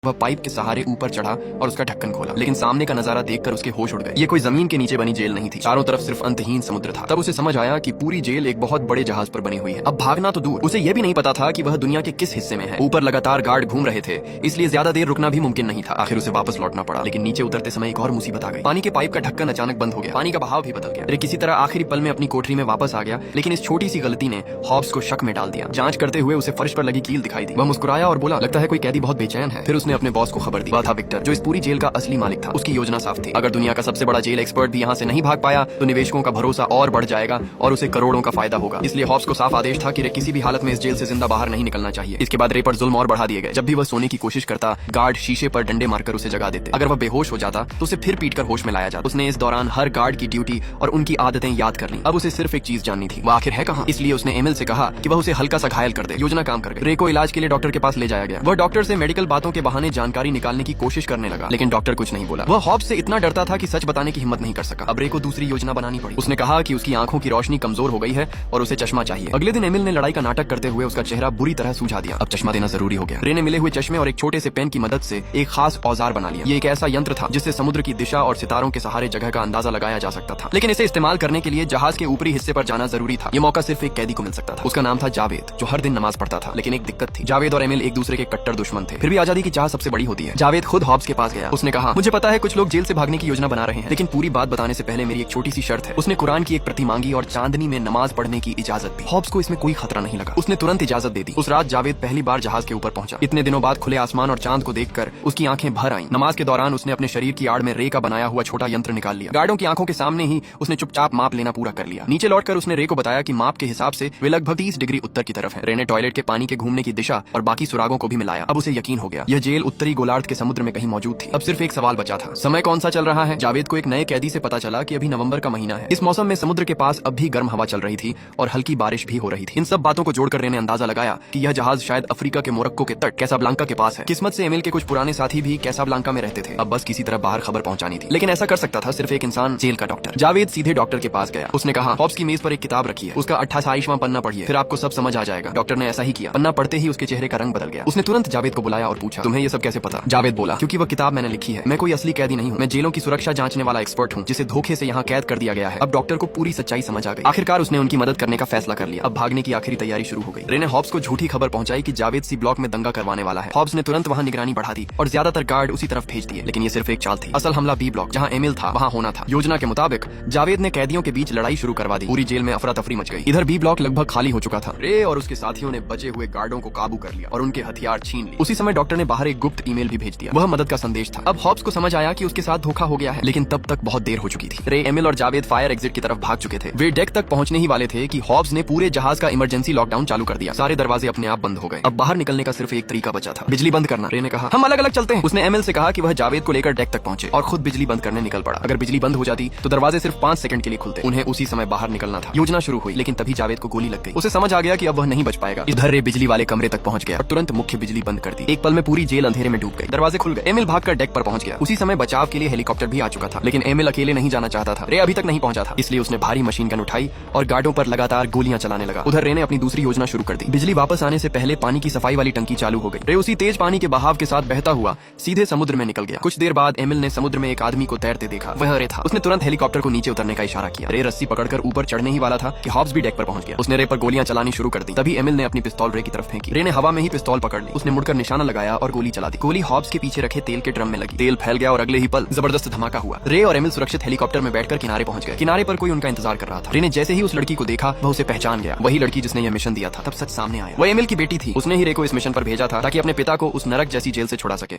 वह पाइप के सहारे ऊपर चढ़ा और उसका ढक्कन खोला, लेकिन सामने का नजारा देखकर उसके होश उड़ गए। ये कोई जमीन के नीचे बनी जेल नहीं थी, चारों तरफ सिर्फ अंतहीन समुद्र था। तब उसे समझ आया कि पूरी जेल एक बहुत बड़े जहाज पर बनी हुई है। अब भागना तो दूर, उसे यह भी नहीं पता था कि वह दुनिया के किस हिस्से में है। ऊपर लगातार गार्ड घूम रहे थे, इसलिए ज्यादा देर रुकना भी मुमकिन नहीं था। आखिर उसे वापस लौटना पड़ा, लेकिन नीचे उतरते समय एक और मुसीबत आ गई। पानी के पाइप का ढक्कन अचानक बंद हो गया, पानी का बहाव भी बदल गया। रे किसी तरह आखिरी पल में अपनी कोठरी में वापस आ गया, लेकिन इस छोटी सी गलती ने हॉब्स को शक में डाल दिया। जांच करते हुए उसे फर्श पर लगी कील दिखाई दी। वह मुस्कुराया और बोला, लगता है कोई कैदी बहुत बेचैन है। फिर उसने अपने बॉस को खबर दी। वह था विक्टर, जो इस पूरी जेल का असली मालिक था। उसकी योजना साफ थी, अगर दुनिया का सबसे बड़ा जेल एक्सपर्ट भी यहाँ से नहीं भाग पाया तो निवेशकों का भरोसा और बढ़ जाएगा और उसे करोड़ों का फायदा होगा। इसलिए हॉब्स को साफ आदेश था कि रे किसी भी हालत में इस जेल से जिंदा बाहर नहीं निकलना चाहिए। इसके बाद रे पर जुल्म और बढ़ा दिए गए। जब भी वह सोने की कोशिश करता, गार्ड शीशे पर डंडे मारकर उसे जगा देते। अगर वह बेहोश हो जाता तो उसे फिर पीटकर होश में लाया जाता। उसने इस दौरान हर गार्ड की ड्यूटी और उनकी आदतें याद कर ली। अब उसे सिर्फ एक चीज जाननी थी, वह आखिर है कहाँ। इसलिए उसने एमिल से कहा कि वह उसे हल्का सा घायल कर दे। योजना काम कर गई। रे को इलाज के लिए डॉक्टर के पास ले जाया गया। वह डॉक्टर से मेडिकल बातों के बहाने जानकारी निकालने की कोशिश करने लगा, लेकिन डॉक्टर कुछ नहीं बोला। वह हॉब्स से इतना डरता था कि सच बताने की हिम्मत नहीं कर सका। अब रे को दूसरी योजना बनानी पड़ी। उसने कहा कि उसकी आंखों की रोशनी कमजोर हो गई है और उसे चश्मा चाहिए। अगले दिन एमिल ने लड़ाई का नाटक करते हुए उसका चेहरा बुरी तरह सूझा दिया। अब चश्मा देना जरूरी हो गया। रे ने मिले हुए चश्मे और एक छोटे से पेन की मदद से एक खास औजार बना लिया। ये एक ऐसा यंत्र था जिससे समुद्र की दिशा और सितारों के सहारे जगह का अंदाजा लगाया जा सकता था, लेकिन इसे इस्तेमाल करने के लिए जहाज के ऊपरी हिस्से पर जाना जरूरी था। ये मौका सिर्फ एक कैदी को मिल सकता था। उसका नाम था जावेद, जो हर दिन नमाज पढ़ता था। लेकिन एक दिक्कत थी, जावेद और एमिल एक दूसरे के कट्टर दुश्मन थे। फिर भी आजादी की चाह सबसे बड़ी होती है। जावेद खुद हॉब्स के पास गया। उसने कहा, मुझे पता है कुछ लोग जेल से भागने की योजना बना रहे हैं, लेकिन पूरी बात बताने से पहले मेरी एक छोटी सी शर्त है। उसने कुरान की एक प्रति मांगी और चांदनी में नमाज पढ़ने की इजाजत दी। हॉब्स को इसमें कोई खतरा नहीं लगा। उसने तुरंत इजाजत दे दी। उस रात जावेद पहली बार जहाज के ऊपर पहुंचा। इतने दिनों बाद खुले आसमान और चांद को देखकर उसकी आंखें भर आईं। नमाज के दौरान उसने अपने शरीर की आड़ में रे का बनाया हुआ छोटा यंत्र निकाल लिया। गार्डों की आंखों के सामने ही उसने चुपचाप माप लेना पूरा कर लिया। नीचे लौटकर उसने रे को बताया कि माप के हिसाब से वे लगभग 30 डिग्री उत्तर की तरफ है। रे ने टॉयलेट के पानी के घूमने की दिशा और बाकी सुरागों को भी मिलाया। अब उसे यकीन हो गया, यह जेल उत्तरी गोलार्ध के समुद्र में कहीं मौजूद थी। अब सिर्फ एक सवाल बचा था, समय कौन सा चल रहा है। जावेद को एक नए कैदी से पता चला कि अभी नवंबर का महीना है। इस मौसम में समुद्र के पास अब भी गर्म हवा चल रही थी और हल्की बारिश भी हो रही थी। इन सब बातों को जोड़कर रे ने अंदाजा लगाया कि यह जहाज शायद अफ्रीका के मोरक्को के तट कैसाब्लांका के पास है। किस्मत से एमिल के कुछ पुराने साथी भी कैसाब्लांका में रहते थे। अब बस किसी तरह बाहर खबर पहुंचानी थी, लेकिन ऐसा कर सकता था सिर्फ एक इंसान, जेल का डॉक्टर। जावेद सीधे डॉक्टर के पास गया। उसने कहा, हॉब्स की मेज पर एक किताब रखी है, उसका 28वां पन्ना पढ़िए, फिर आपको सब समझ आ जाएगा। डॉक्टर ने ऐसा ही किया। पन्ना पढ़ते ही उसके चेहरे का रंग बदल गया। उसने तुरंत जावेद को बुलाया और पूछा, तुम्हें ये सब कैसे पता। जावेद बोला, क्योंकि वह किताब मैंने लिखी है। मैं कोई असली कैदी नहीं हूँ, मैं जेलों की सुरक्षा जांचने वाला एक्सपर्ट हूँ, जिसे धोखे से यहाँ कैद कर दिया गया है। अब डॉक्टर को पूरी सच्चाई समझ आ गई। आखिरकार उसने उनकी मदद करने का फैसला कर लिया। अब भागने की आखिरी तैयारी शुरू हो गई। रे ने हॉब्स को झूठी खबर पहुंचाई कि जावेद सी ब्लॉक में दंगा करवाने वाला है। हॉब्स ने तुरंत वहां निगरानी बढ़ा दी और ज्यादातर गार्ड उसी तरफ भेज दिए, लेकिन ये सिर्फ एक चाल थी। असल हमला बी ब्लॉक, जहां एमिल था, वहां होना था। योजना के मुताबिक जावेद ने कैदियों के बीच लड़ाई शुरू करवा दी। पूरी जेल में अफरा तफरी मच गई। इधर बी ब्लॉक लगभग खाली हो चुका था। रे और उसके साथियों ने बचे हुए गार्डों को काबू कर लिया और उनके हथियार छीन लिए। उसी समय डॉक्टर ने बाहर एक गुप्त ईमेल भी भेज दिया। वह मदद का संदेश था। अब हॉब्स को समझ आया कि उसके साथ धोखा हो गया है, लेकिन तब तक बहुत देर हो चुकी थी। रे, एमिल और जावेद फायर एग्जिट की तरफ भाग चुके थे। वे डेक तक पहुंचने ही वाले थे कि हॉब्स ने पूरे जहाज का इमरजेंसी लॉकडाउन चालू कर दिया। सारे दरवाजे अपने आप बंद हो गए। अब बाहर निकलने का सिर्फ एक तरीका बचा था, बिजली बंद करना। रे ने कहा, हम अलग अलग चलते हैं। उसने एमिल से कहा कि वह जावेद को लेकर डेक तक पहुंचे और खुद बिजली बंद करने निकल पड़ा। अगर बिजली बंद हो जाती तो दरवाजे सिर्फ 5 सेकंड के लिए खुलते। उन्हें उसी समय बाहर निकलना था। योजना शुरू हुई, लेकिन तभी जावेद को गोली लग गई। उसे समझ आ गया कि अब वह नहीं बच पाएगा। इधर रे बिजली वाले कमरे तक पहुंच गया और तुरंत मुख्य बिजली बंद कर दी। एक पल में पूरी जेल अंधेरे में डूब गई। दरवाजे खुल गए। एमिल भागकर डेक पर पहुंच गया। उसी समय बचाव के लिए हेलीकॉप्टर भी आ चुका था, लेकिन एमिल अकेले नहीं जाना चाहता था। रे अभी तक नहीं पहुंचा था, इसलिए उसने भारी मशीन गन उठाई और गार्डों पर लगातार गोलियां चलाने लगा। उधर रे ने अपनी दूसरी योजना शुरू कर दी। बिजली वापस आने से पहले पानी की सफाई वाली टंकी चालू हो गई। रे उसी तेज पानी के बहाव के साथ बहता हुआ सीधे समुद्र में निकल गया। कुछ देर बाद एमिल ने समुद्र में एक आदमी को तैरते देखा। वह रे था। उसने तुरंत हेलीकॉप्टर को नीचे उतरने का इशारा किया। रे रस्सी पकड़कर ऊपर चढ़ने ही वाला था कि हॉब्स भी डेक पर पहुंच गया। उसने रे पर गोलियां चलानी शुरू कर दी। तभी एमिल ने अपनी पिस्तौल रे की तरफ फेंकी। रे ने हवा में ही पिस्तौल पकड़ ली। उसने मुड़कर निशाना लगाया और गोली चला दी। गोली हॉब्स के पीछे रखे तेल के ड्रम में लगी। तेल फैल गया और अगले ही पल जबरदस्त धमाका हुआ। रे और एमिल सुरक्षित हेलीकॉप्टर में बैठकर किनारे पहुंच गए। किनारे पर कोई उनका इंतजार कर रहा था। रे ने जैसे ही उस लड़की को देखा, वह उसे पहचान गया। वही लड़की जिसने यह मिशन दिया था। तब सच सामने आया, वह एमिल की बेटी थी। उसने ही रे को इस मिशन पर भेजा था ताकि अपने पिता को उस नरक जैसी जेल से छुड़ा सके।